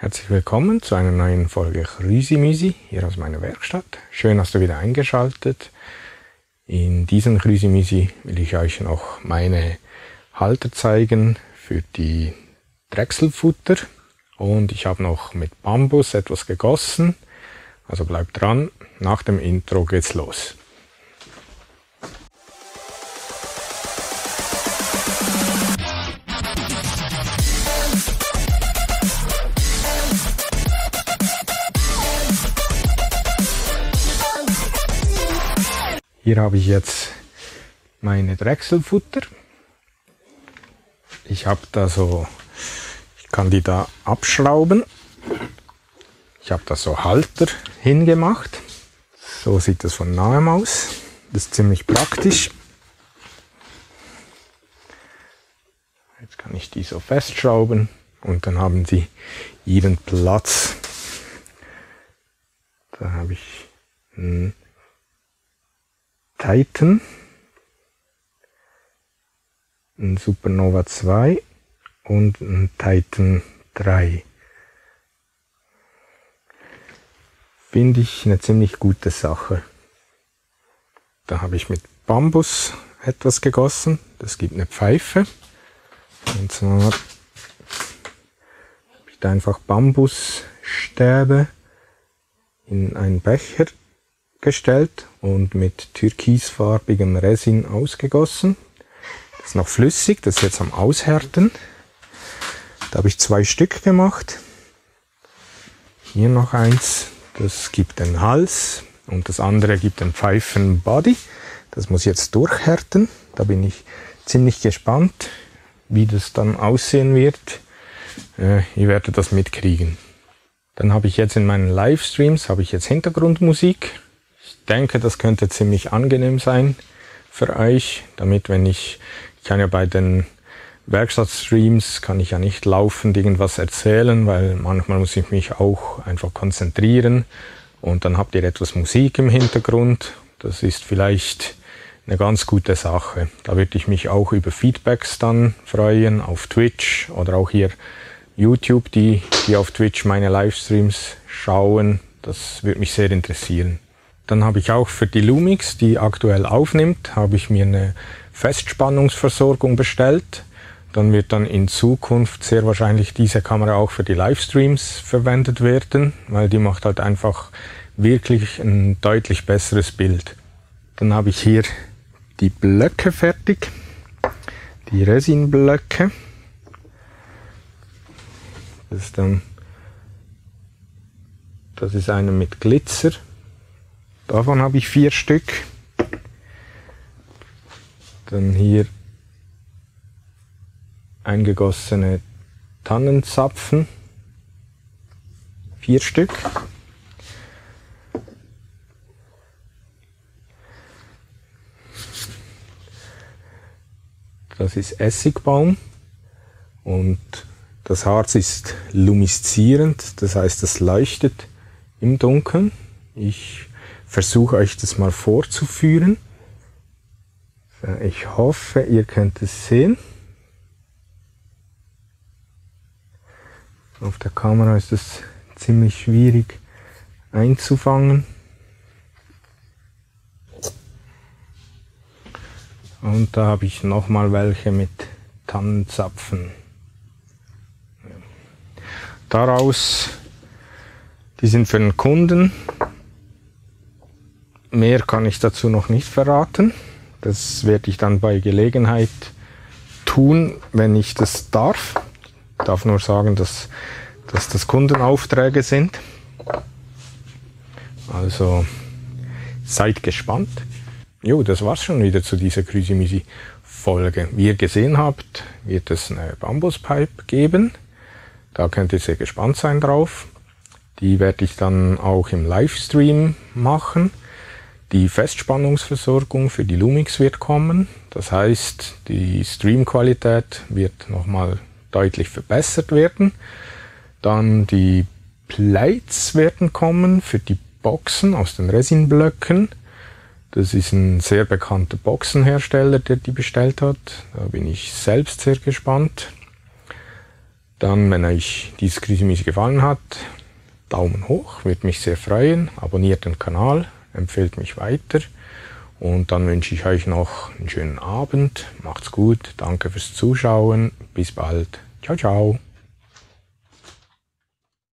Herzlich willkommen zu einer neuen Folge Chrüsimüsi hier aus meiner Werkstatt. Schön, hast du wieder eingeschaltet. In diesem Chrüsimüsi will ich euch noch meine Halter zeigen für die Drechselfutter. Und ich habe noch mit Bambus etwas gegossen. Also bleibt dran, nach dem Intro geht's los. Hier habe ich jetzt meine Drechselfutter. Ich habe da so, ich kann die da abschrauben. Ich habe da so Halter hingemacht. So sieht das von nahem aus. Das ist ziemlich praktisch. Jetzt kann ich die so festschrauben und dann haben sie ihren Platz. Da habe ich einen Titan, ein Supernova 2 und ein Titan 3. Finde ich eine ziemlich gute Sache. Da habe ich mit Bambus etwas gegossen. Das gibt eine Pfeife. Und zwar habe ich da einfach Bambusstäbe in einen Becher gestellt und mit türkisfarbigem Resin ausgegossen. Das ist noch flüssig, das ist jetzt am Aushärten. Da habe ich 2 Stück gemacht. Hier noch eins, das gibt den Hals und das andere gibt den Pfeifenbody. Das muss jetzt durchhärten. Da bin ich ziemlich gespannt, wie das dann aussehen wird. Ihr werdet das mitkriegen. Dann habe ich jetzt in meinen Livestreams Hintergrundmusik. Ich denke, das könnte ziemlich angenehm sein für euch, damit ich kann ja bei den Werkstattstreams, kann ich ja nicht laufend irgendwas erzählen, weil manchmal muss ich mich auch einfach konzentrieren und dann habt ihr etwas Musik im Hintergrund. Das ist vielleicht eine ganz gute Sache. Da würde ich mich auch über Feedbacks dann freuen, auf Twitch oder auch hier YouTube, die auf Twitch meine Livestreams schauen. Das würde mich sehr interessieren. Dann habe ich auch für die Lumix, die aktuell aufnimmt, habe ich mir eine Festspannungsversorgung bestellt. Dann wird dann in Zukunft sehr wahrscheinlich diese Kamera auch für die Livestreams verwendet werden, weil die macht halt einfach wirklich ein deutlich besseres Bild. Dann habe ich hier die Blöcke fertig, die Resinblöcke. Das ist eine mit Glitzer. Davon habe ich 4 Stück. Dann hier eingegossene Tannenzapfen. 4 Stück. Das ist Essigbaum und das Harz ist lumiszierend, das heißt, es leuchtet im Dunkeln. Ich versuche euch das mal vorzuführen. Ich hoffe, ihr könnt es sehen. Auf der Kamera ist es ziemlich schwierig einzufangen. Und da habe ich nochmal welche mit Tannenzapfen. Daraus, die sind für den Kunden. Mehr kann ich dazu noch nicht verraten. Das werde ich dann bei Gelegenheit tun, wenn ich das darf. Ich darf nur sagen, dass das Kundenaufträge sind. Also seid gespannt. Jo, das war's schon wieder zu dieser Chrüsimüsi-Folge. Wie ihr gesehen habt, wird es eine Bambuspipe geben. Da könnt ihr sehr gespannt sein drauf. Die werde ich dann auch im Livestream machen. Die Festspannungsversorgung für die Lumix wird kommen. Das heißt, die Streamqualität wird nochmal deutlich verbessert werden. Dann die Plates werden kommen für die Boxen aus den Resinblöcken. Das ist ein sehr bekannter Boxenhersteller, der die bestellt hat. Da bin ich selbst sehr gespannt. Dann, wenn euch dieses Grüßemüse gefallen hat, Daumen hoch, würde mich sehr freuen. Abonniert den Kanal, empfehlt mich weiter. Und dann wünsche ich euch noch einen schönen Abend. Macht's gut, danke fürs Zuschauen. Bis bald. Ciao, ciao.